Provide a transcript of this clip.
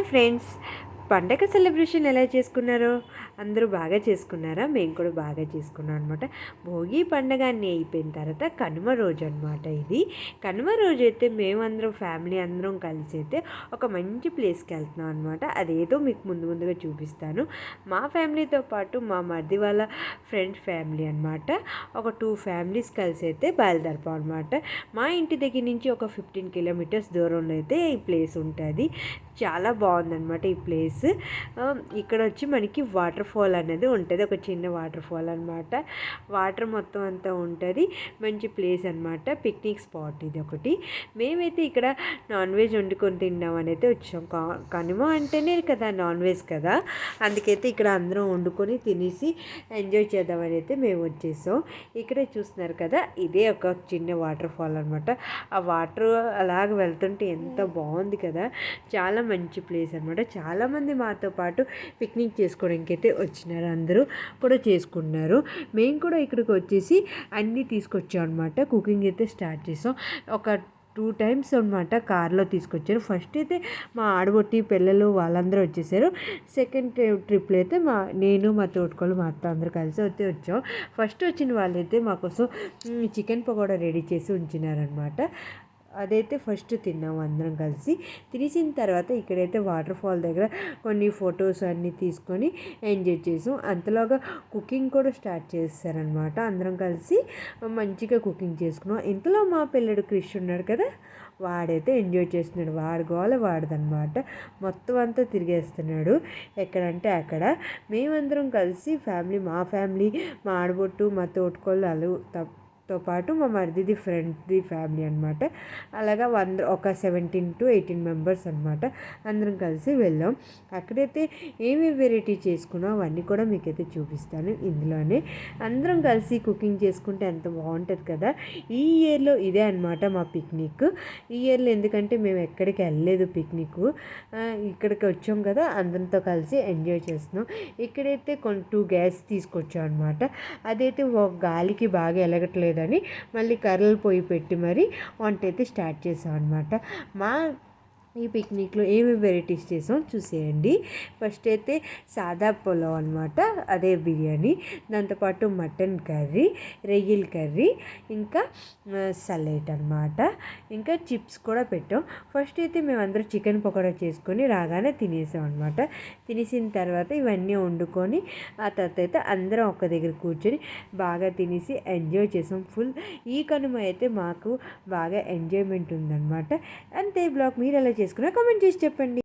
Hi friends, పండగ celebration ఎలా చేసుకున్నారో? అందరూ బాగా చేసుకున్నారా? మేము కూడా బాగా చేసుకున్నాం అనమాట. భోగి పండగ అన్నీ అయిపోయిన తర్వాత కనుమ రోజు అనమాట ఇది. కనుమ రోజు అయితే మేమందరం ఫ్యామిలీ అందరం కలిసి అయితే ఒక మంచి ప్లేస్కి వెళ్తున్నాం అనమాట. అదేదో మీకు ముందుగా చూపిస్తాను. మా ఫ్యామిలీతో పాటు మా మరిది వాళ్ళ ఫ్రెండ్స్ ఫ్యామిలీ అనమాట. ఒక 2 ఫ్యామిలీస్ కలిసి అయితే బయలుదేరపాం అనమాట. మా ఇంటి దగ్గర నుంచి ఒక 15 కిలోమీటర్స్ దూరంలో అయితే ఈ ప్లేస్ ఉంటుంది. చాలా బాగుందన్నమాట ఈ ప్లేస్. ఇక్కడ వచ్చి మనకి వాటర్ ఫాల్ అనేది ఉంటుంది, ఒక చిన్న వాటర్ ఫాల్ అనమాట. వాటర్ మొత్తం అంతా ఉంటుంది, మంచి ప్లేస్ అనమాట. పిక్నిక్ స్పాట్ ఇది ఒకటి. మేమైతే ఇక్కడ నాన్ వెజ్ వండుకొని తిందామని అయితే వచ్చాం. కనుమ అంటేనే కదా నాన్ వెజ్ కదా, అందుకైతే ఇక్కడ అందరం వండుకొని తినేసి ఎంజాయ్ చేద్దామని అయితే మేము వచ్చేసాం. ఇక్కడే చూస్తున్నారు కదా, ఇదే ఒక చిన్న వాటర్ ఫాల్ అనమాట. ఆ వాటర్ అలాగ వెళ్తుంటే ఎంత బాగుంది కదా, చాలా మంచి ప్లేస్ అనమాట. చాలామంది మాతో పాటు పిక్నిక్ చేసుకోవడానికి అయితే వచ్చినారు, అందరూ కూడా చేసుకున్నారు. మేము కూడా ఇక్కడికి వచ్చేసి అన్నీ తీసుకొచ్చాం అనమాట. కుకింగ్ అయితే స్టార్ట్ చేసాం. ఒక 2 టైమ్స్ అనమాట కార్లో తీసుకొచ్చారు. ఫస్ట్ అయితే మా ఆడబొట్టి పిల్లలు వాళ్ళందరూ వచ్చేసారు. సెకండ్ ట్రిప్లో అయితే నేను మా తోటకోళ్ళు మా అత్త అందరూ కలిసి అయితే వచ్చాం. ఫస్ట్ వచ్చిన వాళ్ళైతే మా కోసం చికెన్ పకోడా రెడీ చేసి ఉంచినారనమాట. అదైతే ఫస్ట్ తిన్నాము అందరం కలిసి. తినేసిన తర్వాత ఇక్కడైతే వాటర్ ఫాల్ దగ్గర కొన్ని ఫొటోస్ అన్నీ తీసుకొని ఎంజాయ్ చేసాం. అంతలోగా కుకింగ్ కూడా స్టార్ట్ చేస్తారనమాట. అందరం కలిసి మంచిగా కుకింగ్ చేసుకున్నాం. ఇంతలో మా పిల్లడు క్రిష్ ఉన్నాడు కదా, వాడైతే ఎంజాయ్ చేస్తున్నాడు. వాడి గోల వాడదనమాట. మొత్తం అంతా తిరిగేస్తున్నాడు ఎక్కడంటే అక్కడ. మేమందరం కలిసి మా ఫ్యామిలీ, మా ఆడబొట్టు, మా తోటకోళ్ళు తో పాటు మా మరిదిది ఫ్రెండ్ది ఫ్యామిలీ అనమాట. అలాగా ఒక 17 to 18 మెంబర్స్ అనమాట. అందరం కలిసి వెళ్ళాం. అక్కడైతే ఏమి వెరైటీ చేసుకున్నాం అవన్నీ కూడా మీకైతే చూపిస్తాను ఇందులోనే. అందరం కలిసి కుకింగ్ చేసుకుంటే ఎంత బాగుంటుంది కదా. ఈ ఇయర్లో ఇదే అనమాట మా పిక్నిక్. ఈ ఇయర్లో ఎందుకంటే మేము ఎక్కడికి వెళ్ళలేదు పిక్నిక్, ఇక్కడికి వచ్చాం కదా, అందరితో కలిసి ఎంజాయ్ చేస్తున్నాం. ఇక్కడైతే కొన్ని 2 గ్యాస్ తీసుకొచ్చాం అనమాట. అదైతే గాలికి బాగా ఎలగట్లేదు అని మళ్ళీ కర్రలు పొయ్యి పెట్టి మరి వంట అయితే స్టార్ట్ చేసాం అనమాట. ఈ పిక్నిక్లో ఏమి వెరైటీస్ చేసాం చూసేయండి. ఫస్ట్ అయితే సాదా పులావ్ అనమాట, అదే బిర్యానీ, దాంతోపాటు మటన్ కర్రీ, రొయ్యల కర్రీ, ఇంకా సలాడ్ అనమాట. ఇంకా చిప్స్ కూడా పెట్టాం. ఫస్ట్ అయితే మేమందరం చికెన్ పకోడా చేసుకొని రాగానే తినేసాం అనమాట. తినేసిన తర్వాత ఇవన్నీ వండుకొని ఆ తర్వాత అయితే అందరం ఒక దగ్గర కూర్చొని బాగా తినేసి ఎంజాయ్ చేసాం ఫుల్. ఈ కనుమ అయితే మాకు బాగా ఎంజాయ్మెంట్ ఉందన్నమాట. అంతే బ్లాగ్ మీరు ఎలా చేసుకున్నా కామెంట్ చేసి చెప్పండి.